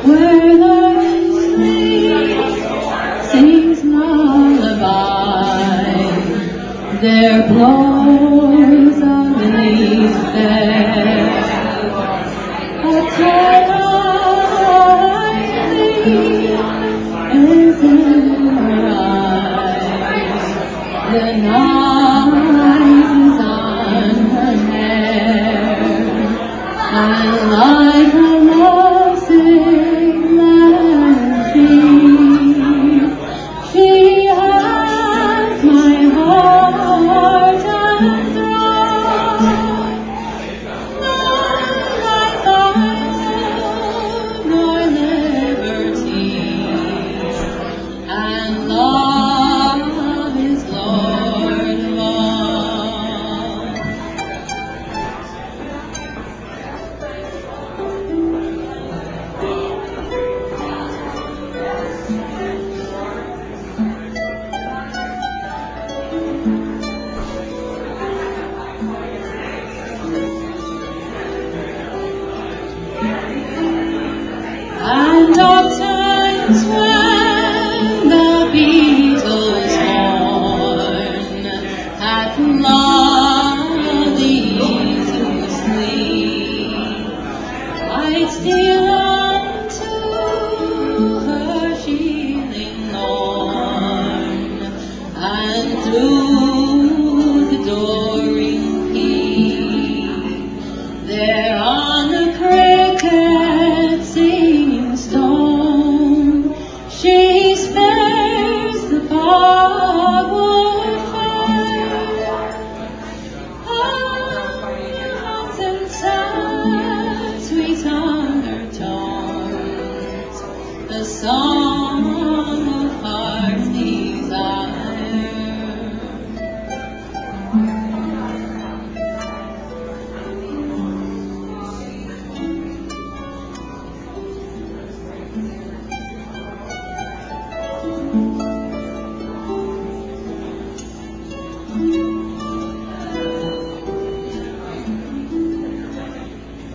Where the sleep sings lullaby, there blows a leaf there. A twilight is in her eyes. The night is on her hair, and like a lovesick melody, she has my heart and thrall. None like nor liberty, and love is Lord of all. And oftentimes when the beetles horn hath lulled thee to sleep, I'd steal unto her shielding lawn, and through the dooring peep, there on the cricket singing stone, she spares the bogwood fair. Hearts and sad, sweet undertones, the song of heart's desire.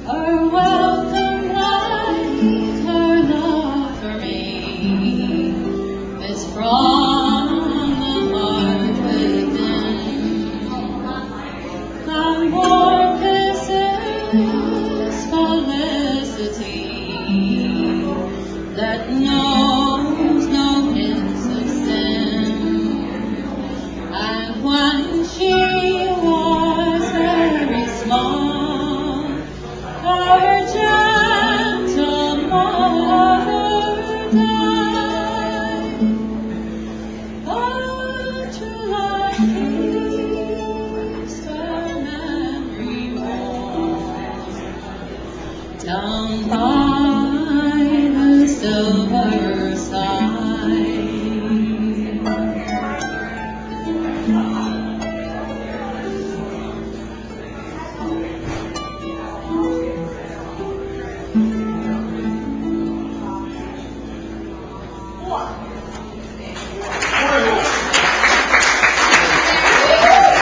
Her welcome light, her love for me, is from the heart within. My warm kisses, felicity, that knows no hints of sin. And when she was very small, her gentle mother died. But true love keeps her memory warm down by the silver